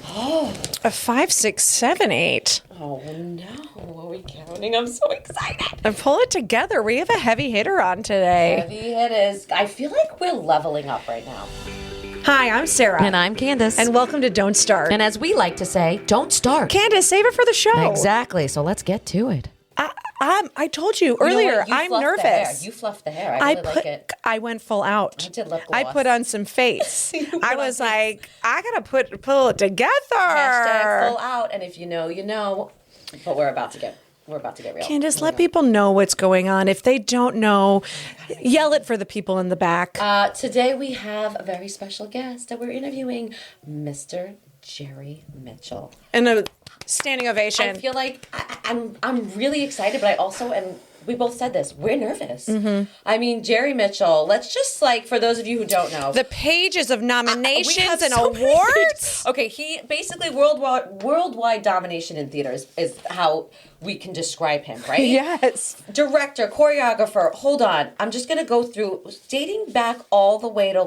Oh, A 5, 6, 7, 8. oh no. Are we counting? I'm so excited. And pull it together. We have a heavy hitter on today. Heavy it is. I feel like we're leveling up right now. Hi, I'm Sarah. And I'm Candace. And welcome to Don't Start. And as we like to say, don't start. Candace, save it for the show. Exactly. So let's get to it. I told you earlier, I'm nervous. You fluffed the hair. I really like it. I went full out. I did lip I gloss. put on some face. I was like, I gotta pull it together. Hashtag full out. And if you know, you know. But we're about to get real. Candace, let people know what's going on. If they don't know, yell it for the people in the back. Today we have a very special guest that we're interviewing, Mr. Jerry Mitchell. And a standing ovation. I feel like I'm really excited, but I also am. We both said this. We're nervous. Mm-hmm. I mean, Jerry Mitchell. Let's just for those of you who don't know, the pages of nominations and so many awards. pages. Okay, he basically worldwide domination in theaters is how we can describe him, right? Yes. Director, choreographer. Hold on, I'm just gonna go through dating back all the way to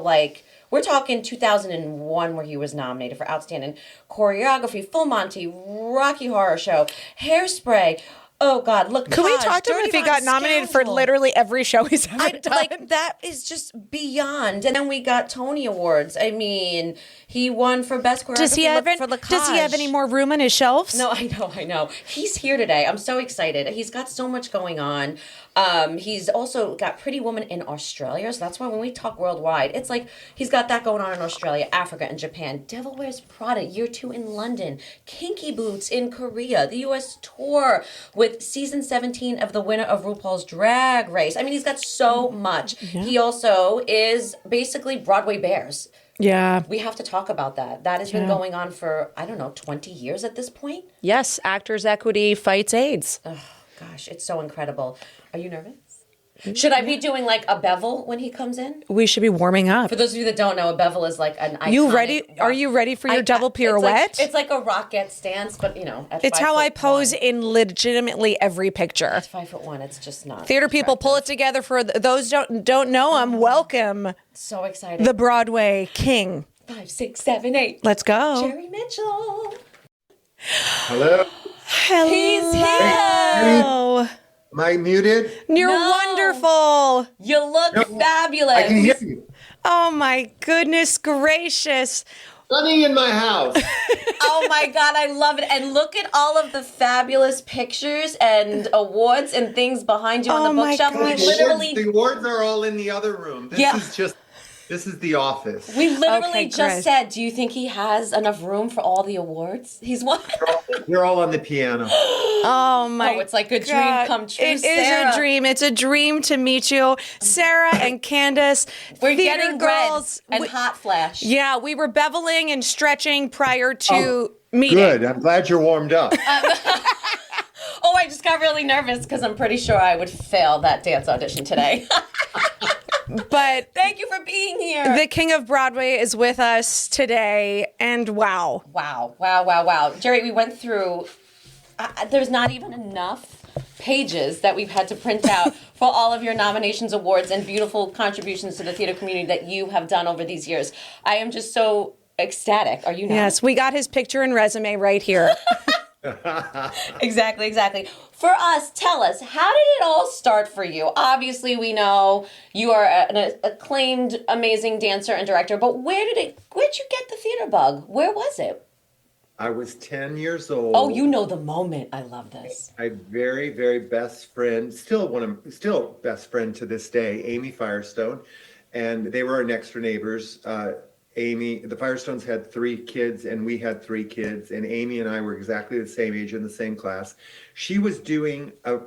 we're talking 2001 where he was nominated for Outstanding Choreography, Full Monty, Rocky Horror Show, Hairspray. Oh, God, look. Could we talk to him if he got nominated for literally every show he's ever done? That is just beyond. And then we got Tony Awards. I mean, he won for Best Choreography for La Cage. Does he have any more room on his shelves? No, I know. He's here today. I'm so excited. He's got so much going on. He's also got Pretty Woman in Australia. So that's why when we talk worldwide, it's like he's got that going on in Australia, Africa, and Japan. Devil Wears Prada, year 2 in London. Kinky Boots in Korea. The U.S. tour with season 17 of the winner of RuPaul's Drag Race. I mean, he's got so much. Yeah. He also is basically Broadway Bears. Yeah. We have to talk about that. That has been going on for, 20 years at this point. Yes. Actors Equity fights AIDS. Oh, gosh, it's so incredible. Are you nervous? Should I be doing a bevel when he comes in? We should be warming up. For those of you that don't know, a bevel is an iconic... You ready? Are you ready for your double pirouette? It's like a rocket stance, but it's how I pose in legitimately every picture. At 5'1", it's just not. Theater people, pull it together. For those don't know, I'm welcome. So excited. The Broadway king. 5, 6, 7, 8. Let's go. Jerry Mitchell. Hello. Hello. He's here. Am I muted? You're wonderful. You look fabulous. I can hear you. Oh my goodness gracious. Sunny in my house. Oh my God, I love it. And look at all of the fabulous pictures and awards and things behind you on the bookshelf. The awards are all in the other room. This is the office. We literally just said, do you think he has enough room for all the awards? He's won. They're all on the piano. Oh my! Oh, it's like a dream come true. It is a dream. It's a dream to meet you, Sarah and Candace. We're getting girls red and hot flash. Yeah, we were beveling and stretching prior to meeting. Good. I'm glad you're warmed up. Oh, I just got really nervous because I'm pretty sure I would fail that dance audition today. But thank you for being here. The King of Broadway is with us today, and wow. Jerry, we went through, there's not even enough pages that we've had to print out for all of your nominations, awards, and beautiful contributions to the theater community that you have done over these years. I am just so ecstatic. Are you not? Yes, we got his picture and resume right here. Exactly. For us, tell us, how did it all start for you? Obviously, we know you are an acclaimed, amazing dancer and director, but where'd you get the theater bug? Where was it? I was 10 years old. Oh, you know the moment. I love this. My very, very best friend, still best friend to this day, Amy Firestone, and they were our next door neighbors. Amy, the Firestones had 3 kids and we had 3 kids, and Amy and I were exactly the same age in the same class. She was doing a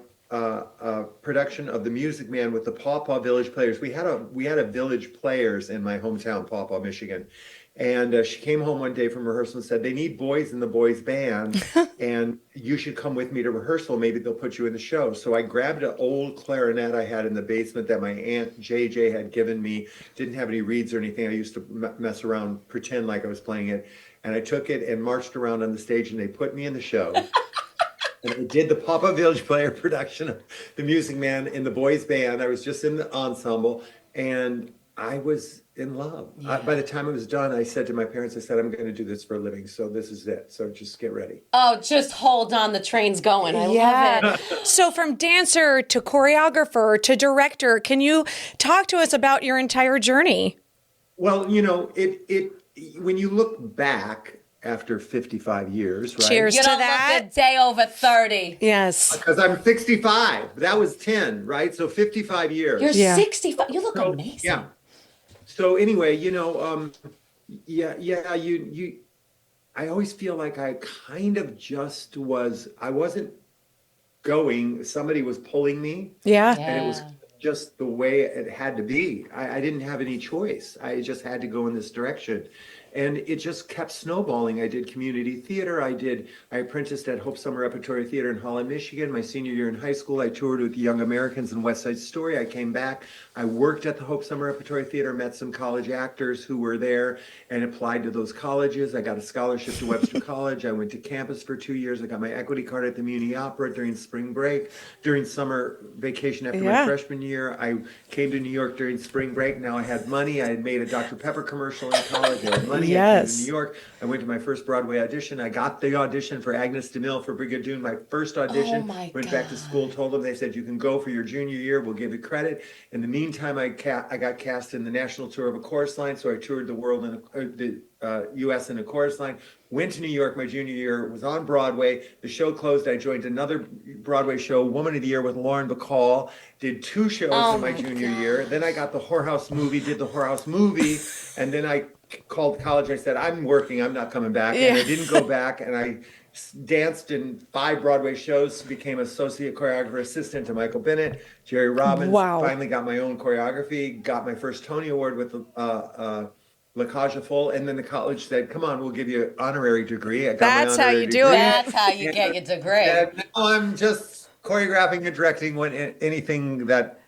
production of The Music Man with the Paw Paw Village Players. We had a Village Players in my hometown, Paw Paw, Michigan. And she came home one day from rehearsal and said, they need boys in the boys band and you should come with me to rehearsal. Maybe they'll put you in the show. So I grabbed an old clarinet I had in the basement that my Aunt JJ had given me. Didn't have any reeds or anything. I used to mess around, pretend like I was playing it. And I took it and marched around on the stage and they put me in the show. And I did the Paw Paw Village Player production of The Music Man in the boys band. I was just in the ensemble. And I was in love. By the time it was done, I said to my parents, I said, I'm going to do this for a living. So this is it. So just get ready. Oh, just hold on. The train's going. I love it. So from dancer to choreographer to director, can you talk to us about your entire journey? Well, when you look back after 55 years, right? Cheers You to don't that. look a day over 30. Yes. Because I'm 65. That was 10, right? So 55 years. You're Yeah. 65. You look So, amazing. yeah. So anyway, I always feel like I kind of just I wasn't going, somebody was pulling me, Yeah. and it was just the way it had to be. I didn't have any choice. I just had to go in this direction. And it just kept snowballing. I did community theater. I apprenticed at Hope Summer Repertory Theater in Holland, Michigan. My senior year in high school, I toured with the Young Americans in West Side Story. I came back. I worked at the Hope Summer Repertory Theater, met some college actors who were there and applied to those colleges. I got a scholarship to Webster College. I went to campus for 2 years. I got my equity card at the Muni Opera during spring break, during summer vacation after my freshman year. I came to New York during spring break. Now I had money. I had made a Dr. Pepper commercial in college. I had money. I came to New York. I went to my first Broadway audition. I got the audition for Agnes DeMille for Brigadoon. My first audition. Oh my went back to school, told them, they said, you can go for your junior year. We'll give you credit. In the meantime, I got cast in the national tour of A Chorus Line. So I toured the world in the U.S. in A Chorus Line. Went to New York my junior year, was on Broadway. The show closed. I joined another Broadway show, Woman of the Year with Lauren Bacall. Did 2 shows in my junior year. Then I got the Whorehouse movie, did the Whorehouse movie. And then I called college. I said, I'm working. I'm not coming back. And I didn't go back. And I danced in 5 Broadway shows, became associate choreographer assistant to Michael Bennett, Jerry Robbins. Wow. Finally got my own choreography, got my first Tony Award with La Cage aux Folles, and then the college said, come on, we'll give you an honorary degree. I got That's my how honorary you do degree. it. That's how you get your degree. And now I'm just choreographing and directing anything that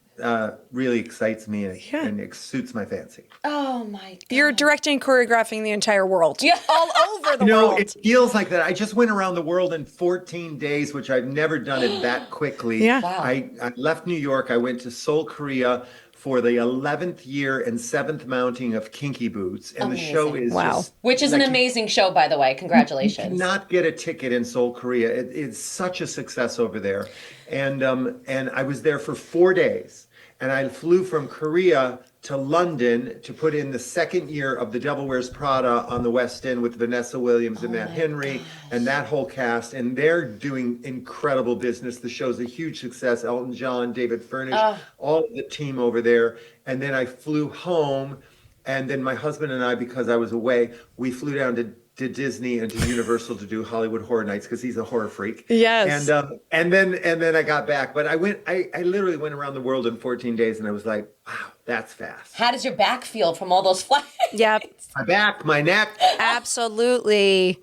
really excites me and it suits my fancy. Oh my God. You're directing, choreographing the entire world. Yeah. All over the You know, world. it feels like that. I just went around the world in 14 days, which I've never done it that quickly. Yeah. Wow. I left New York. I went to Seoul, Korea for the 11th year and 7th mounting of Kinky Boots. And the show is just... Which is an like, amazing show, by the way. Congratulations. You cannot get a ticket in Seoul, Korea. It's such a success over there. And I was there for 4 days. And I flew from Korea to London to put in the 2nd year of The Devil Wears Prada on the West End with Vanessa Williams and Matt Henry and that whole cast. And they're doing incredible business. The show's a huge success. Elton John, David Furnish, all of the team over there. And then I flew home. And then my husband and I, because I was away, we flew down to Disney and to Universal to do Hollywood Horror Nights because he's a horror freak. Yes. And then I got back, but I literally went around the world in 14 days, and I was like, wow, that's fast. How does your back feel from all those flights? Yep. My back, my neck. Absolutely.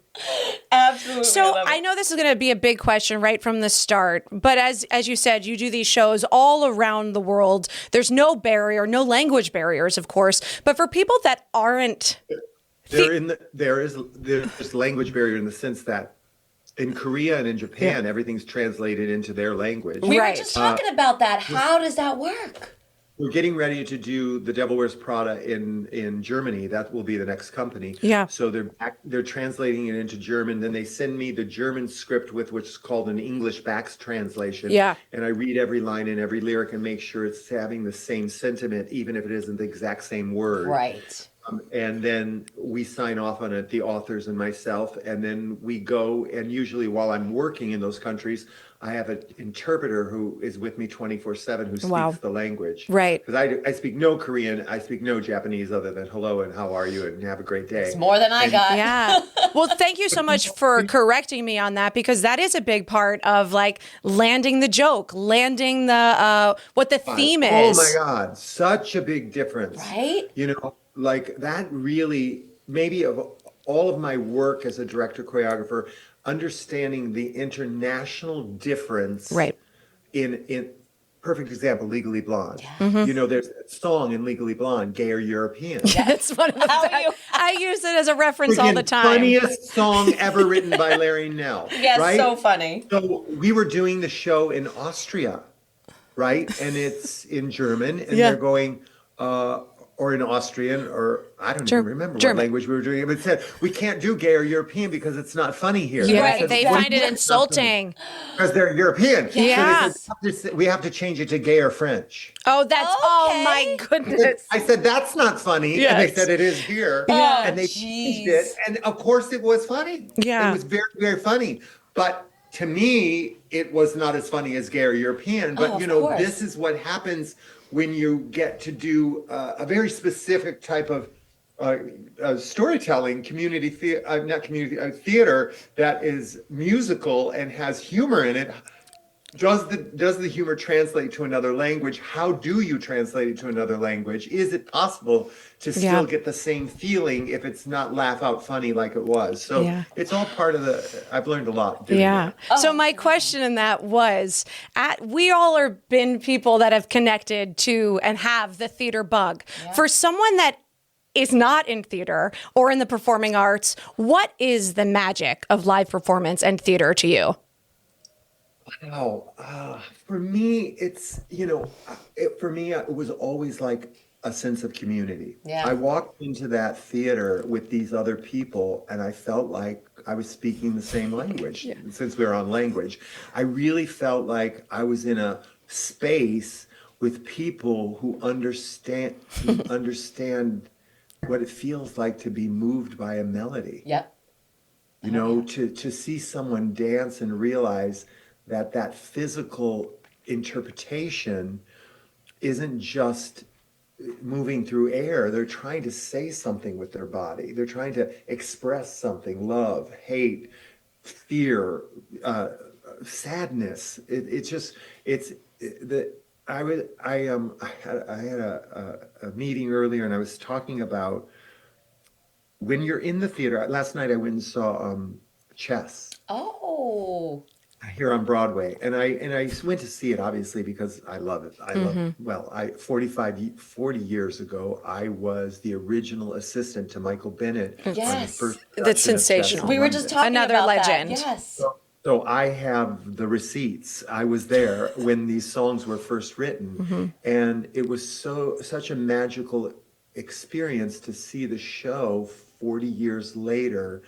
Absolutely. So I know this is going to be a big question right from the start, but as you said, you do these shows all around the world. There's no barrier, no language barriers, of course. But for people that aren't, There's language barrier in the sense that in Korea and in Japan, everything's translated into their language. We Right. were just talking about that. How does that work? We're getting ready to do The Devil Wears Prada in Germany. That will be the next company. Yeah. So they're translating it into German. Then they send me the German script with what's called an English back translation. Yeah. And I read every line and every lyric and make sure it's having the same sentiment, even if it isn't the exact same word. Right. And then we sign off on it, the authors and myself, and then we go, and usually while I'm working in those countries, I have an interpreter who is with me 24/7 who speaks the language. Right. Because I speak no Korean, I speak no Japanese other than hello and how are you and have a great day. It's more than I got. yeah. Well, thank you so much for correcting me on that, because that is a big part of like landing the joke, landing the what the theme is. Oh my God, such a big difference. Right? You know, like that really, maybe of all of my work as a director choreographer, understanding the international difference. Right. In perfect example, Legally Blonde. You know, there's a song in Legally Blonde, Gay or European. That's one of the I use it as a reference all the time. Funniest song ever written by Larry Nell. Yes, right? so funny. So we were doing the show in Austria, right? And it's in German, and they're going, or in Austrian, or I don't even remember German. what language we were doing. But it said, we can't do gay or European because it's not funny here. Yeah, Right, they exactly. find it insulting. Because they're European. Yeah. So they said, we have to change it to gay or French. Oh, that's oh my Okay. goodness. I said, that's not funny. And they Yes. said, it is here. Oh, And they changed it. jeez. And of course, it was funny. Yeah. It was very, very funny. But to me, it was not as funny as gay or European. But, Oh, you of know, course. this is what happens when you get to do a very specific type of storytelling, theater that is musical and has humor in it. Does the humor translate to another language? How do you translate it to another language? Is it possible to still get the same feeling if it's not laugh out funny like it was? So it's all part of the. I've learned a lot doing that. So my question in that was, we all are been people that have connected to and have the theater bug. For someone that is not in theater or in the performing arts, what is the magic of live performance and theater to you? Wow. For me, it's, for me, it was always like a sense of community. Yeah. I walked into that theater with these other people and I felt like I was speaking the same language since we were on language. I really felt like I was in a space with people who understand what it feels like to be moved by a melody. Yep. To see someone dance and realize that physical interpretation isn't just moving through air. They're trying to say something with their body. They're trying to express something: love, hate, fear, sadness. I had a meeting earlier and I was talking about when you're in the theater. Last night I went and saw Chess Oh. here on Broadway, and I went to see it obviously because I love it. I love it. Well, 40 years ago, I was the original assistant to Michael Bennett on the Yes. first That's production of Chess sensational. in We were London. just talking Another about legend. that. Yes. So I have the receipts. I was there when these songs were first written, and it was such a magical experience to see the show 40 years later,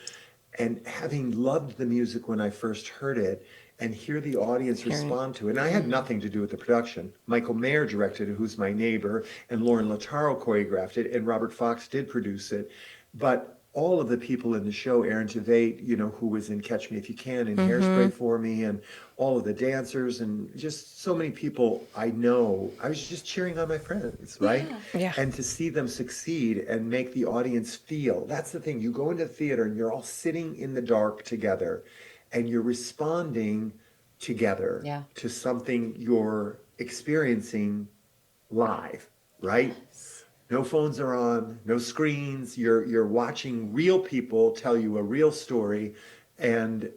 and having loved the music when I first heard it, and hear the audience respond to it. And I had nothing to do with the production. Michael Mayer directed it, who's my neighbor, and Lauren Lataro choreographed it, and Robert Fox did produce it. But all of the people in the show, Aaron Tveit, who was in Catch Me If You Can and Hairspray for me, and all of the dancers, and just so many people I know, I was just cheering on my friends, right? Yeah. And to see them succeed and make the audience feel, that's the thing. You go into theater and you're all sitting in the dark together and you're responding together to something you're experiencing live, right? No phones are on, no screens. You're watching real people tell you a real story, and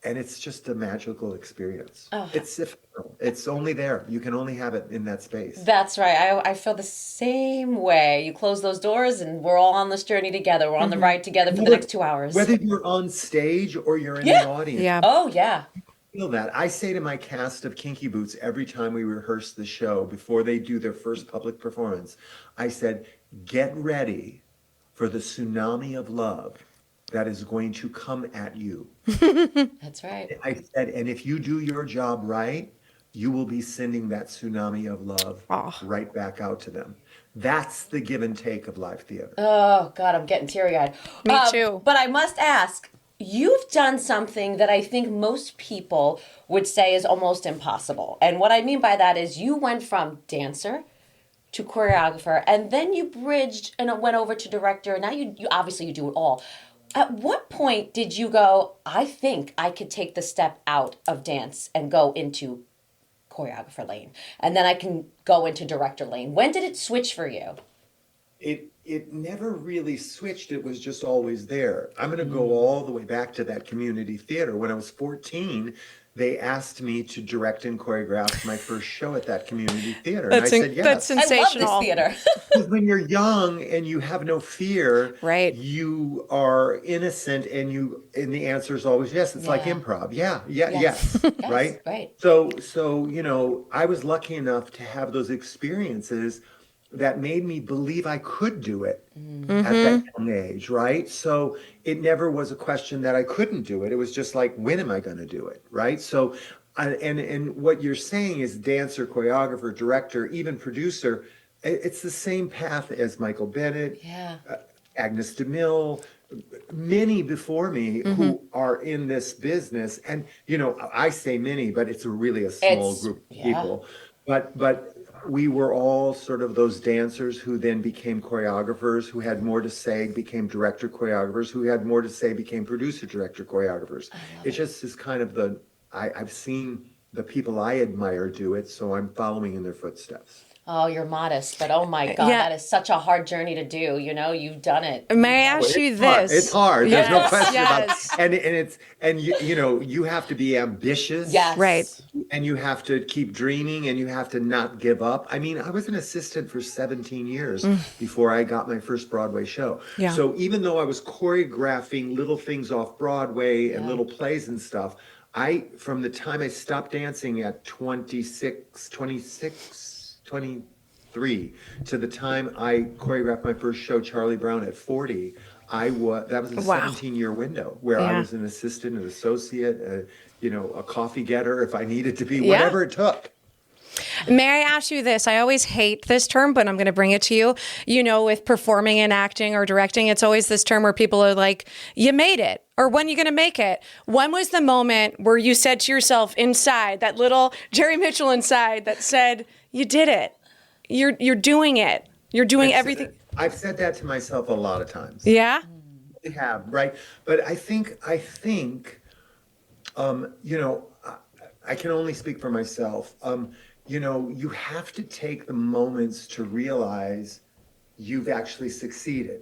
it's just a magical experience. It's ephemeral. It's only there. You can only have it in that space. That's right. I feel the same way. You close those doors and we're all on this journey together. We're on the ride together for the next 2 hours. Whether you're on stage or you're in the audience. Yeah. Oh, yeah. Feel that. I say to my cast of Kinky Boots every time we rehearse the show before they do their first public performance, I said, get ready for the tsunami of love that is going to come at you. That's right. I said, and if you do your job right, you will be sending that tsunami of love right back out to them. That's the give and take of live theater. Oh, God, I'm getting teary-eyed. Me too. But I must ask, you've done something that I think most people would say is almost impossible. And what I mean by that is you went from dancer to choreographer, and then you bridged and went over to director. Now you obviously you do it all. At what point did you go, I think I could take the step out of dance and go into choreographer lane, and then I can go into director lane? When did it switch for you? It never really switched. It was just always there. I'm going to go all the way back to that community theater. When I was 14, they asked me to direct and choreograph my first show at that community theater. And I said yes. That's sensational. I love this theater. Because when you're young and you have no fear, Right. you are innocent, and the answer is always yes. It's like improv. Yes. Yes, Right? right. So I was lucky enough to have those experiences that made me believe I could do it at that young age, right? So it never was a question that I couldn't do it. It was just like, when am I going to do it, right? So, and what you're saying is dancer, choreographer, director, even producer. It's the same path as Michael Bennett, Yeah. Agnes DeMille, many before me who are in this business. And, I say many, but it's really a small It's, group of yeah. people. But we were all sort of those dancers who then became choreographers, who had more to say, became director choreographers, who had more to say, became producer director choreographers. It just is kind of I've seen the people I admire do it, so I'm following in their footsteps. Oh, you're modest, but oh my God, Yeah. that is such a hard journey to do. You've done it. May I ask you It's hard. this? It's hard. There's no Yes, question about yes. it. And you have to be ambitious. Yes. Right. And you have to keep dreaming and you have to not give up. I mean, I was an assistant for 17 years before I got my first Broadway show. Yeah. So even though I was choreographing little things off Broadway and little plays and stuff, from the time I stopped dancing at 23 to the time I choreographed my first show, Charlie Brown, at 40, that was a Wow. 17-year window where I Yeah. was an assistant, an associate, a coffee getter if I needed to be, Yeah. whatever it took. May I ask you this? I always hate this term, but I'm going to bring it to you. With performing and acting or directing, it's always this term where people are like, you made it, or when are you going to make it? When was the moment where you said to yourself inside, that little Jerry Mitchell inside that said, you did it? You're doing it. You're doing everything. I've said that to myself a lot of times. Yeah? I have, right? But I think, I can only speak for myself. You have to take the moments to realize you've actually succeeded.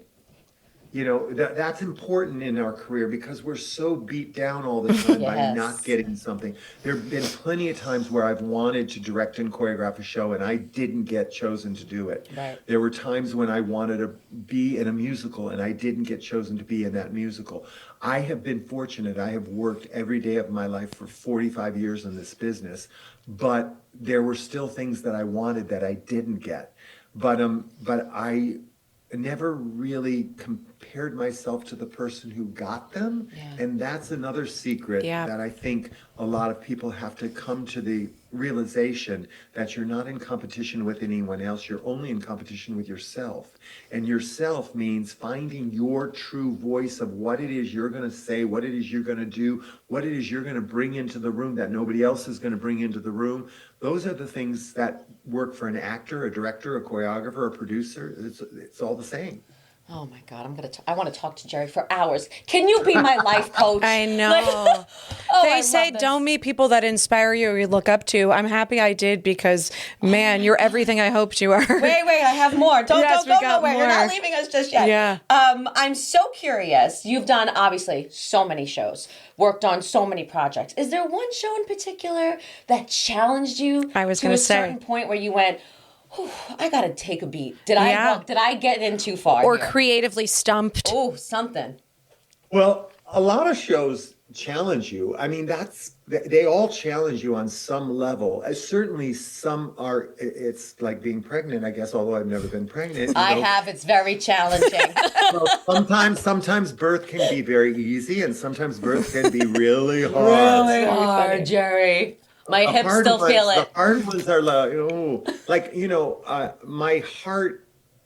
That's important in our career because we're so beat down all the time by Yes. not getting something. There have been plenty of times where I've wanted to direct and choreograph a show and I didn't get chosen to do it. Right. There were times when I wanted to be in a musical and I didn't get chosen to be in that musical. I have been fortunate. I have worked every day of my life for 45 years in this business, but there were still things that I wanted that I didn't get. But I never really compared myself to the person who got them. Yeah. And that's another secret Yeah. that I think a lot of people have to come to the realization that you're not in competition with anyone else. You're only in competition with yourself. And yourself means finding your true voice of what it is you're going to say, what it is you're going to do, what it is you're going to bring into the room that nobody else is going to bring into the room. Those are the things that work for an actor, a director, a choreographer, a producer. It's all the same. Oh my God, I want to talk to Jerry for hours. Can you be my life coach? I know. Oh, They I say love this. don't meet people that inspire you or you look up to. I'm happy I did because, man, you're everything I hoped you were. Wait, I have more. Don't Yes, go we got nowhere. You're not more. leaving us just yet. Yeah. I'm so curious. You've done obviously so many shows, worked on so many projects. Is there one show in particular that challenged you I was to gonna a say. certain point where you went, "Whew, I gotta take a beat. Did Yeah. I get in too far? Or here? creatively stumped. Oh, something. Well, a lot of shows challenge you. I mean, they all challenge you on some level. Certainly some are, it's like being pregnant, I guess, although I've never been pregnant. I have. It's very challenging. So sometimes birth can be very easy and sometimes birth can be really hard. hard, Jerry. My The hips hard still ones- feel it. The hard ones are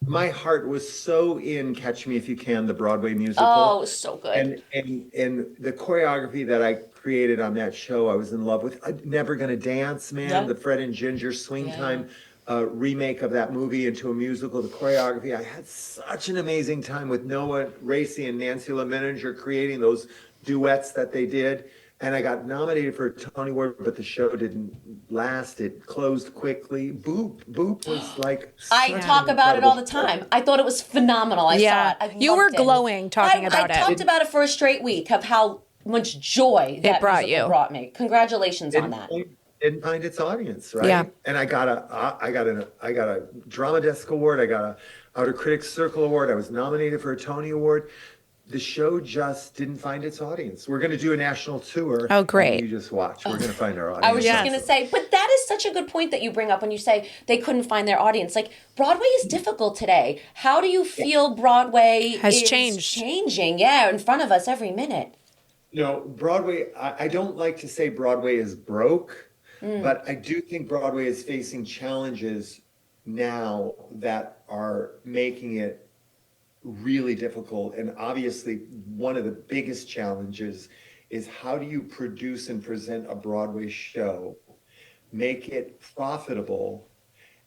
my heart was so in Catch Me If You Can, the Broadway musical. Oh, so good. And the choreography that I created on that show, I was in love with. Never Gonna Dance, man. Yeah. The Fred and Ginger Swing Yeah. Time remake of that movie into a musical. The choreography, I had such an amazing time with Noah Racy and Nancy LeMenager creating those duets that they did. And I got nominated for a Tony Award, but the show didn't last. It closed quickly. Boop was like. I such talk an about it all the incredible show. time. I thought it was phenomenal. I Yeah. saw it. I You were loved it. glowing talking about I it. talked about it for a straight week of how much joy that brought musical you. brought me. Congratulations on that. Didn't find its audience, right? Yeah. And I got a Drama Desk Award. I got a Outer Critics Circle Award. I was nominated for a Tony Award. the show just didn't find its audience. We're going to do a national tour. Oh, And great. you just watch. We're going to find our audience. I was just Yes. going to say, but that is such a good point that you bring up when you say they couldn't find their audience. Like, Broadway is difficult today. How do you feel Broadway Has is changed. changing? Yeah, in front of us every minute. Broadway, I don't like to say Broadway is broke, but I do think Broadway is facing challenges now that are making it really difficult. And obviously, one of the biggest challenges is how do you produce and present a Broadway show, make it profitable,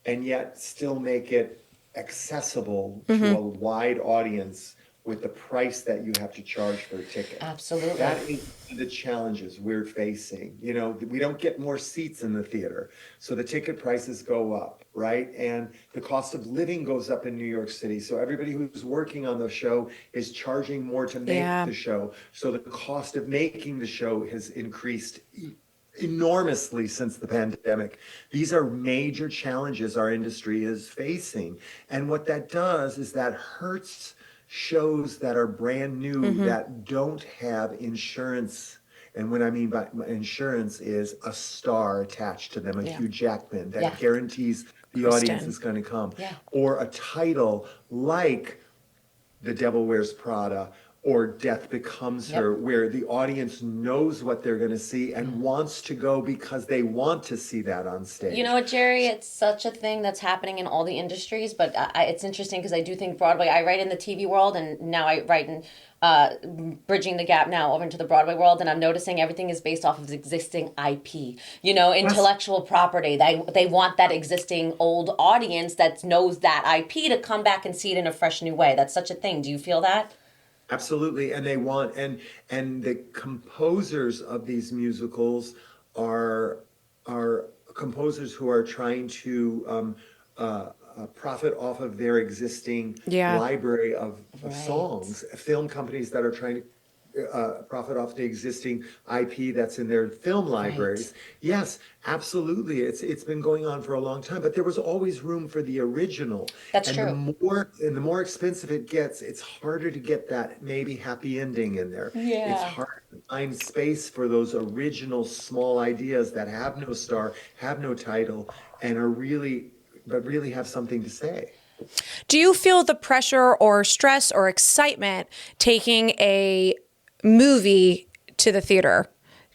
and yet still make it accessible to a wide audience with the price that you have to charge for a ticket. Absolutely. That is the challenges we're facing. We don't get more seats in the theater, so the ticket prices go up, right? And the cost of living goes up in New York City. So everybody who's working on the show is charging more to make Yeah. the show. So the cost of making the show has increased enormously since the pandemic. These are major challenges our industry is facing. And what that does is that hurts shows that are brand new that don't have insurance. And what I mean by insurance is a star attached to them, a Hugh Jackman that Yeah. guarantees the Kristen. audience is going to come. Yeah. Or a title like The Devil Wears Prada or Death Becomes Her, where the audience knows what they're going to see and wants to go because they want to see that on stage. You know what, Jerry? It's such a thing that's happening in all the industries, but it's interesting because I do think Broadway, I write in the TV world, and now I write in bridging the gap now over into the Broadway world, and I'm noticing everything is based off of existing IP, intellectual property. They want that existing old audience that knows that IP to come back and see it in a fresh new way. That's such a thing. Do you feel that? Absolutely, and they want and the composers of these musicals are composers who are trying to profit off of their existing Yeah. library of Right. songs. Film companies that are trying to profit off the existing IP that's in their film libraries. Yes, absolutely. It's been going on for a long time, but there was always room for the original. That's and true. The more expensive it gets, it's harder to get that maybe happy ending in there. Yeah. It's hard to find space for those original small ideas that have no star, have no title, and really have something to say. Do you feel the pressure or stress or excitement taking a movie to the theater,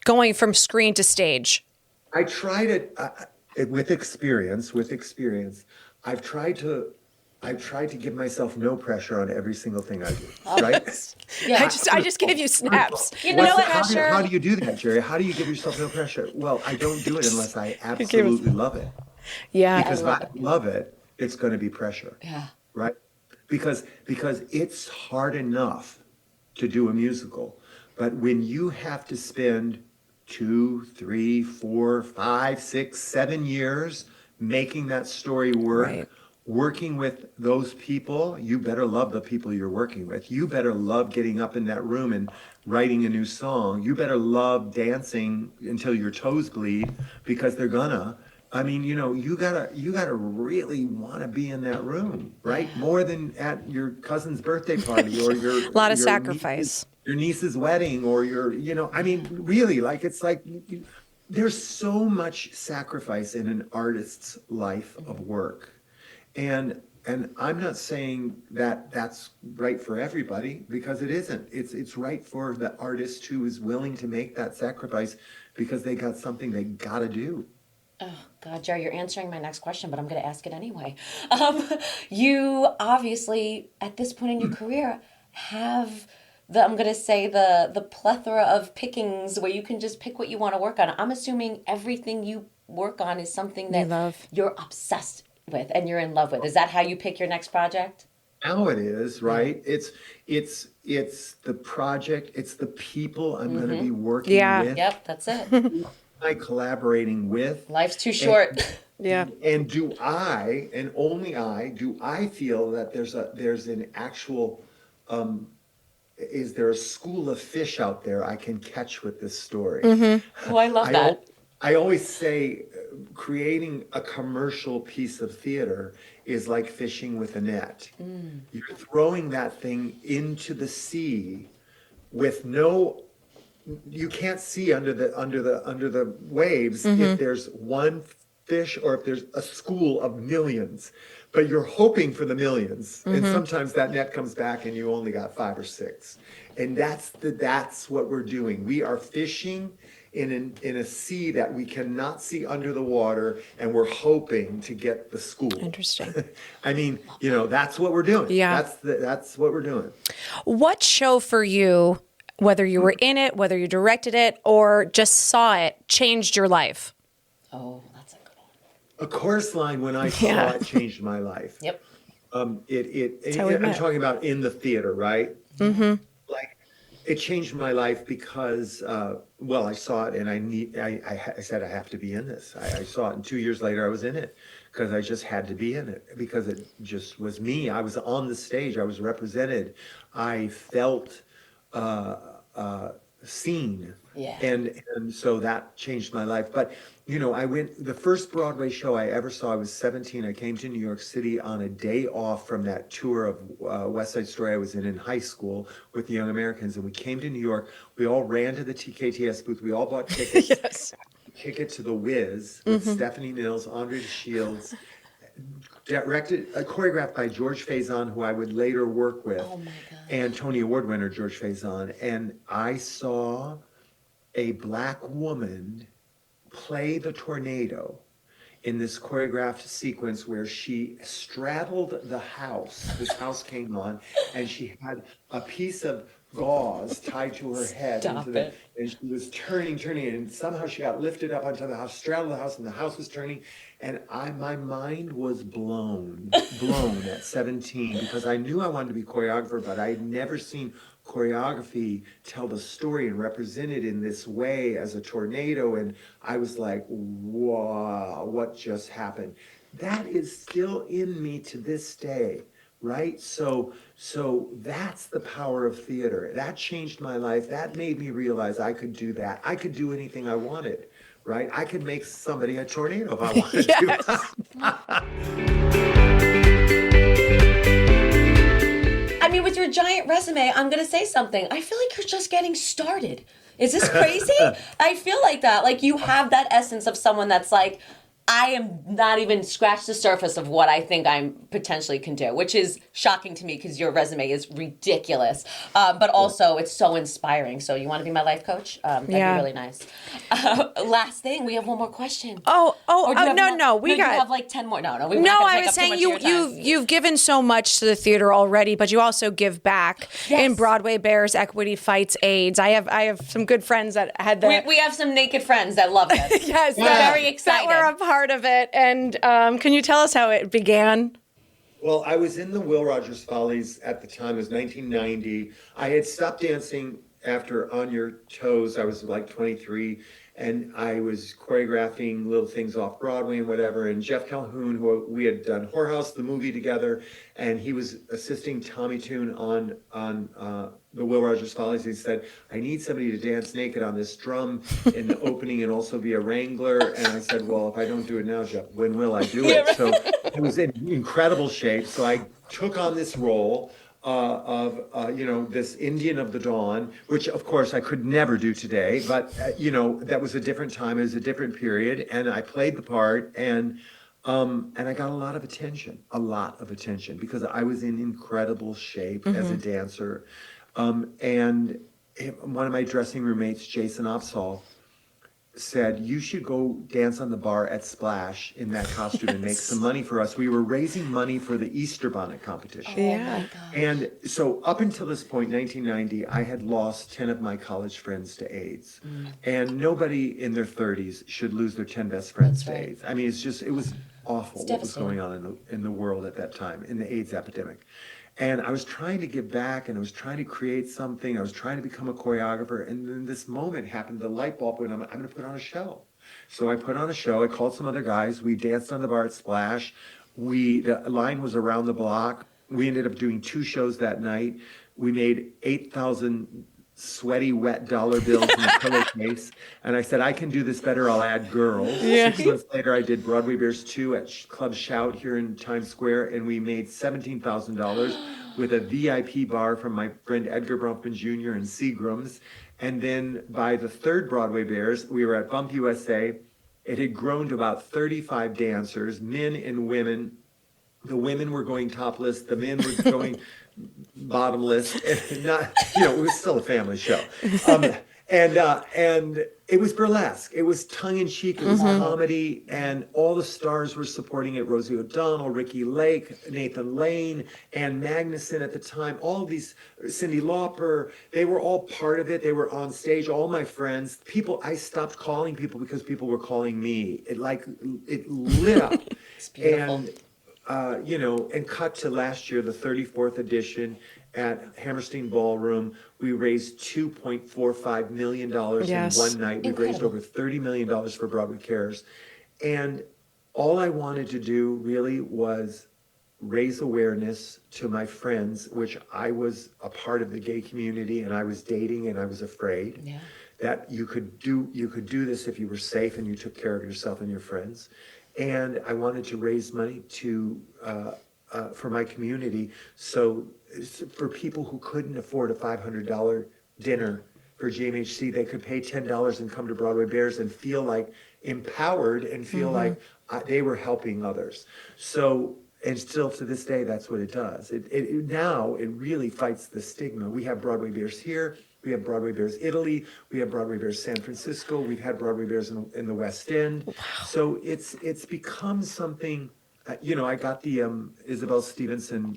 going from screen to stage? I try to, with experience, I've tried to give myself no pressure on every single thing I do, right? Yeah. I just gave you snaps. You know what, How Asher? do you do that, Jerry? How do you give yourself no pressure? Well, I don't do it unless I absolutely love it. Yeah. Because if I love it, it's going to be pressure. Yeah. Right? Because it's hard enough to do a musical, but when you have to spend 2, 3, 4, 5, 6, 7 years making that story work, Right. working with those people, you better love the people you're working with. You better love getting up in that room and writing a new song. You better love dancing until your toes bleed because they're gonna. I mean, you gotta really want to be in that room, right? More than at your cousin's birthday party or your A lot of your sacrifice. your niece's wedding or I mean, really, like it's like there's so much sacrifice in an artist's life of work, and I'm not saying that that's right for everybody because it isn't. It's right for the artist who is willing to make that sacrifice because they got something they gotta do. Oh, God, Jerry, you're answering my next question, but I'm going to ask it anyway. You obviously, at this point in your career, have I'm going to say the plethora of pickings where you can just pick what you want to work on. I'm assuming everything you work on is something that love. you're obsessed with and you're in love with. Is that how you pick your next project? Now it is, right? It's the project, it's the people I'm going to be working Yeah. with. Yep, that's it. I collaborating with. Life's too short. Yeah. And do I, and only do I feel that there's an actual, is there a school of fish out there I can catch with this story? Oh, I love that. I always say creating a commercial piece of theater is like fishing with a net. You're throwing that thing into the sea with no, you can't see under the waves if there's one fish or if there's a school of millions, but you're hoping for the millions, and sometimes that net comes back and you only got 5 or 6, and that's what we're doing. We are fishing in a sea that we cannot see under the water, and we're hoping to get the school. Interesting. I mean, that's what we're doing. Yeah. That's what we're doing. What show for you, whether you were in it, whether you directed it, or just saw it, changed your life? Oh, that's a good one. A chorus line when I saw it changed my life. Yep. how we I'm met. talking about in the theater, right? Mm-hmm. Like, it changed my life because, I saw it and I said, I have to be in this. I saw it, and 2 years later I was in it because I just had to be in it because it just was me. I was on the stage. I was represented. I felt seen. Yeah. And so that changed my life. But, the first Broadway show I ever saw, I was 17. I came to New York City on a day off from that tour of West Side Story I was in high school with the Young Americans. And we came to New York. We all ran to the TKTS booth. We all bought tickets. Yes. Ticket to The Wiz with Stephanie Mills, Andre Shields, choreographed by George Faison, who I would later work with, and Tony Award winner George Faison. And I saw a Black woman play the tornado in this choreographed sequence where she straddled the house. This house came on, and she had a piece of gauze tied to her head. And she was turning, and somehow she got lifted up onto the house, straddled the house, and the house was turning. And my mind was blown at 17, because I knew I wanted to be choreographer, but I had never seen choreography tell the story and represent it in this way as a tornado. And I was like, wow, what just happened? That is still in me to this day, right? So that's the power of theater. That changed my life. That made me realize I could do that. I could do anything I wanted, right? I could make somebody a tornado if I wanted to. I mean, with your giant resume, I'm going to say something. I feel like you're just getting started. Is this crazy? I feel like that. Like, you have that essence of someone that's like, I am not even scratched the surface of what I think I potentially can do, which is shocking to me because your resume is ridiculous. But also, it's so inspiring. So you want to be my life coach? That'd be really nice. Last thing, we have one more question. No. You have like 10 more. No, we're No, not gonna I take was up too saying much of your time. you've given so much to the theater already, but you also give back in Broadway Bears, Equity Fights, AIDS. I have some good friends that had that. We have some naked friends that love this. Yes, very excited. That were a part of it. And can you tell us how it began? Well, I was in the Will Rogers Follies at the time. It was 1990. I had stopped dancing after On Your Toes. I was like 23, and I was choreographing little things off Broadway and whatever. And Jeff Calhoun, who we had done Whorehouse, the movie together, and he was assisting Tommy Tune on the Will Rogers Follies. He said, I need somebody to dance naked on this drum in the opening and also be a wrangler. And I said, well, if I don't do it now, Jeff, when will I do it? So I was in incredible shape. So I took on this role of this Indian of the Dawn, which of course I could never do today, but that was a different time, it was a different period, and I played the part, and I got a lot of attention, because I was in incredible shape as a dancer. And one of my dressing room mates, Jason Opsahl, said, you should go dance on the bar at Splash in that costume and make some money for us. We were raising money for the Easter bonnet competition. Oh my God. And so up until this point, 1990, I had lost 10 of my college friends to AIDS. And nobody in their 30s should lose their 10 best friends to AIDS. I mean, it was awful what was going on in the world at that time, in the AIDS epidemic. And I was trying to give back, and I was trying to create something. I was trying to become a choreographer. And then this moment happened, the light bulb went on, I'm going to put on a show. So I put on a show. I called some other guys. We danced on the bar at Splash. The line was around the block. We ended up doing 2 shows that night. We made $8,000 sweaty, wet dollar bills in a pillowcase. And I said, I can do this better. I'll add girls. 6 months later, I did Broadway Bears 2 at Club Shout here in Times Square, and we made $17,000 with a VIP bar from my friend Edgar Bronfman Jr. in Seagram's. And then by the third Broadway Bears, we were at Bump USA. It had grown to about 35 dancers, men and women. The women were going topless. The men were going bottomless. And not, it was still a family show. And it was burlesque. It was tongue-in-cheek. It was comedy. And all the stars were supporting it. Rosie O'Donnell, Ricky Lake, Nathan Lane, Ann Magnuson at the time. All these, Cyndi Lauper, they were all part of it. They were on stage. All my friends. I stopped calling people because people were calling me. It lit up. It's beautiful. And, and cut to last year, the 34th edition at Hammerstein Ballroom. We raised $2.45 million in one night. We've raised over $30 million for Broadway Cares. And all I wanted to do really was raise awareness to my friends, which I was a part of the gay community and I was dating and I was afraid that you could do this if you were safe and you took care of yourself and your friends. And I wanted to raise money for my community. So for people who couldn't afford a $500 dinner for GMHC, they could pay $10 and come to Broadway Bears and feel like empowered and feel like they were helping others. So, and still to this day, that's what it does. Now it really fights the stigma. We have Broadway Bears here. We have Broadway Bears Italy. We have Broadway Bears San Francisco. We've had Broadway Bears in the West End. Wow. So it's become something. I got the Isabel Stevenson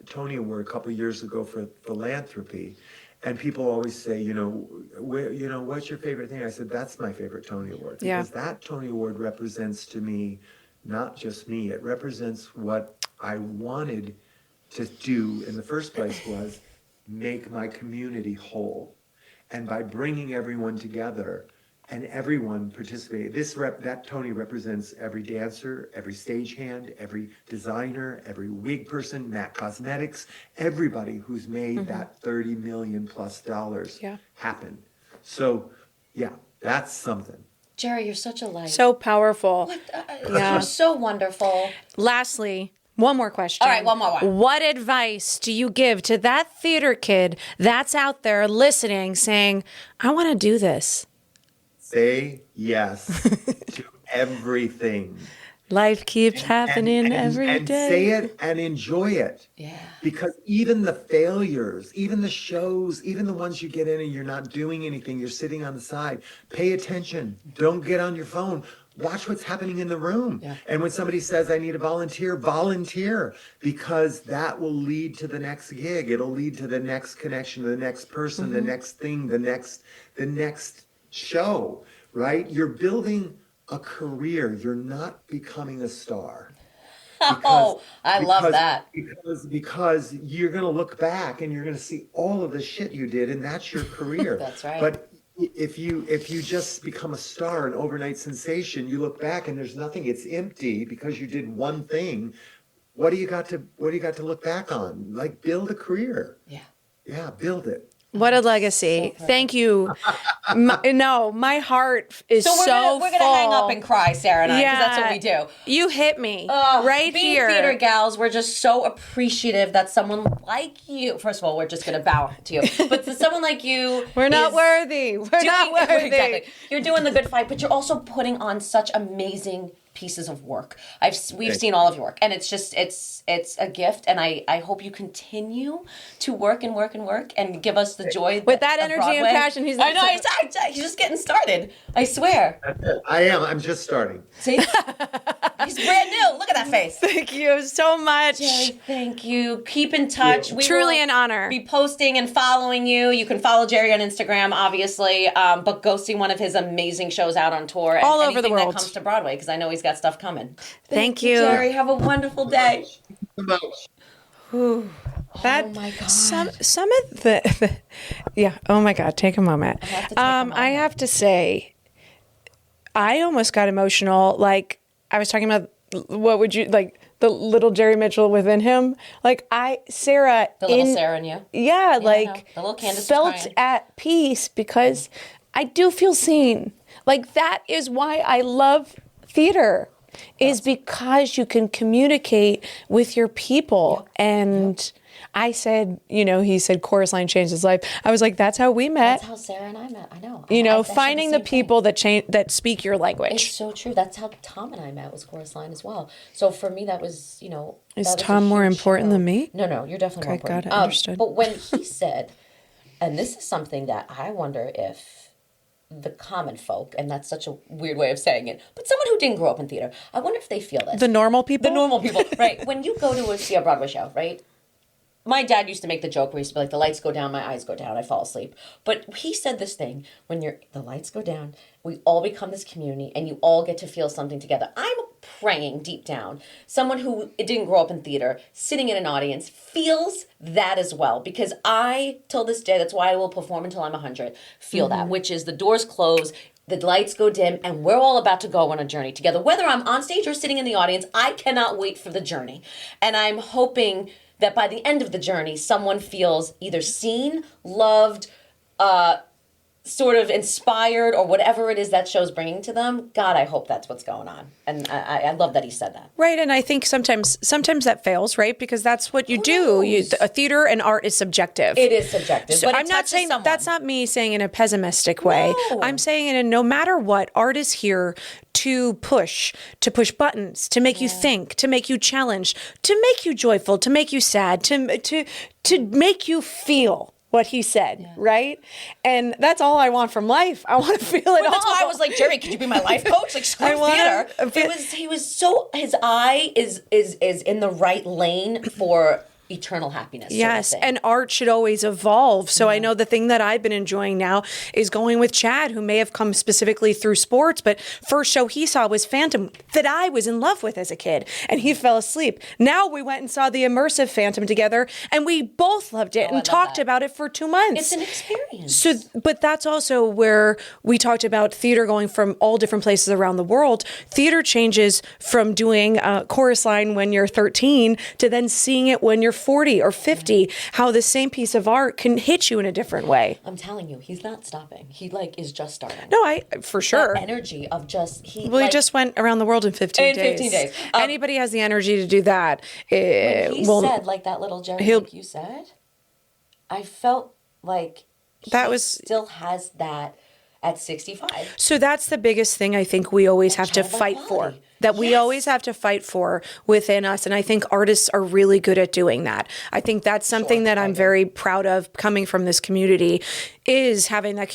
Tony Award a couple of years ago for philanthropy, and people always say, what's your favorite thing? I said, that's my favorite Tony Award, because that Tony Award represents to me, not just me. It represents what I wanted to do in the first place, was make my community whole. And by bringing everyone together and everyone participating, that Tony represents every dancer, every stagehand, every designer, every wig person, Mac Cosmetics, everybody who's made that $30 million plus happen. So, that's something. Jerry, you're such a light. So powerful. You're so wonderful. Lastly, one more question. All right, one more one. What advice do you give to that theater kid that's out there listening, saying, I want to do this? Say yes to everything. Life keeps happening every day. And say it and enjoy it. Yeah. Because even the failures, even the shows, even the ones you get in and you're not doing anything, you're sitting on the side, pay attention. Don't get on your phone. Watch what's happening in the room. Yeah. And when somebody says, I need a volunteer, volunteer, because that will lead to the next gig. It'll lead to the next connection, the next person, the next thing, the next show, right? You're building a career. You're not becoming a star. I love that. Because you're going to look back and you're going to see all of the shit you did, and that's your career. That's right. But if you just become a star, an overnight sensation, you look back and there's nothing. It's empty because you did one thing. What do you got to look back on? Like, build a career. Yeah, build it. What a legacy. Thank you. My heart is so full. We're going to hang up and cry, Sarah and I, because that's what we do. You hit me right being here. Theater gals, we're just so appreciative that someone like you, first of all, we're just going to bow to you, but to someone like you. We're not worthy. We're not worthy. Exactly. You're doing the good fight, but you're also putting on such amazing pieces of work. We've seen all of your work, and it's just it's a gift, and I hope you continue to work and give us the joy with that energy Broadway. And passion. He's just getting started. I swear. I'm just starting. See, he's brand new. Look at that face. Thank you so much. Jerry, thank you. Keep in touch. We truly an honor. Be posting and following you. You can follow Jerry on Instagram, obviously, but go see one of his amazing shows out on tour and all over the world that comes to Broadway, because I know he's got stuff coming. Thank you, Jerry. Have a wonderful day. Ooh, oh my God. Some of the oh my God, take a moment. I have to say, I almost got emotional. Like, I was talking about, what would you like? the little Jerry Mitchell within him. Like Sarah, The little Sarah in you. yeah, I know. like The little Candace was felt crying. at peace because I do feel seen. Like that is why I love theater, is because you can communicate with your people. And I said, he said chorus line changed his life. I was like, that's how we met. That's how Sarah and I met. I know. Finding the people that speak your language. It's so true. That's how Tom and I met, was chorus line as well. So for me, that was, Is that was a Tom more huge important show. than me? No, you're definitely more Okay, got important. it, understood. But when he said, and this is something that I wonder if the common folk, and that's such a weird way of saying it, but someone who didn't grow up in theater, I wonder if they feel this. The normal people? The normal people, right. When you go to see a Broadway show, right? My dad used to make the joke where he used to be like, the lights go down, my eyes go down, I fall asleep. But he said this thing, when the lights go down, we all become this community and you all get to feel something together. I'm praying deep down, someone who didn't grow up in theater, sitting in an audience, feels that as well. Because I, till this day, that's why I will perform until I'm 100, feel that, which is the doors close, the lights go dim, and we're all about to go on a journey together. Whether I'm on stage or sitting in the audience, I cannot wait for the journey. And I'm hoping that by the end of the journey, someone feels either seen, loved, sort of inspired, or whatever it is that show's bringing to them. God, I hope that's what's going on. And I love that he said that. Right, and I think sometimes that fails, right? Because that's what you do. A theater and art is subjective. It is subjective, So but it I'm not touches saying someone. that's not me saying in a pessimistic way. No. I'm saying no matter what, art is here to push buttons, to make you think, to make you challenge, to make you joyful, to make you sad, to make you feel what he said, right? And that's all I want from life. I want to feel it all. That's why I was like, Jerry, could you be my life coach? Like, screw theater. He was so, his eye is in the right lane for eternal happiness. Yes, sort of thing. and art should always evolve. So I know the thing that I've been enjoying now is going with Chad, who may have come specifically through sports, but first show he saw was Phantom, that I was in love with as a kid, and he fell asleep. Now we went and saw the immersive Phantom together, and we both loved it and talked about it for 2 months. It's an experience. So, but that's also where we talked about theater going from all different places around the world. Theater changes from doing chorus line when you're 13 to then seeing it when you're 40 or 50, how the same piece of art can hit you in a different way. I'm telling you, he's not stopping. He is just starting. No, for sure. That energy of just, He just went around the world in 15 days. 15 days. Anybody has the energy to do that. When he said, like that little Jerry, like you said, I felt like still has that at 65. So that's the biggest thing I think we always have to childlike fight for. quality. That we always have to fight for within us. And I think artists are really good at doing that. I think that's something that I'm very proud of coming from this community, is having that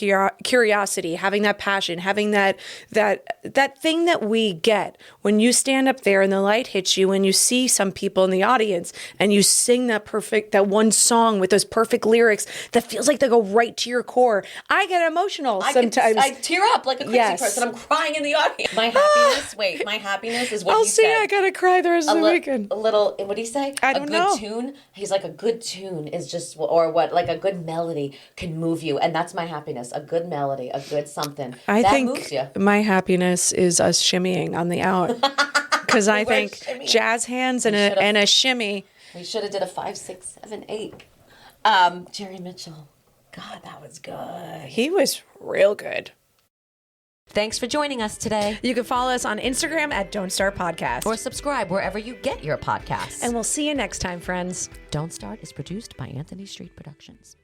curiosity, having that passion, having that thing that we get when you stand up there and the light hits you and you see some people in the audience and you sing that one song with those perfect lyrics that feels like they go right to your core. I get emotional sometimes. I tear up like a crazy person. I'm crying in the audience. My happiness is what I'll he see. said. I gotta cry the rest of the weekend. A little, what did he say? I don't know. A good tune. He's like, a good tune is just, or what, like a good melody can move you. And that's my happiness. A good melody, a good something. I that think moves you. my happiness is us shimmying on the out. Because I think shimmying. jazz hands and a shimmy. We should have did a 5, 6, 7, 8. Jerry Mitchell. God, that was good. He was real good. Thanks for joining us today. You can follow us on Instagram at Don't Start Podcast. Or subscribe wherever you get your podcasts. And we'll see you next time, friends. Don't Start is produced by Anthony Street Productions.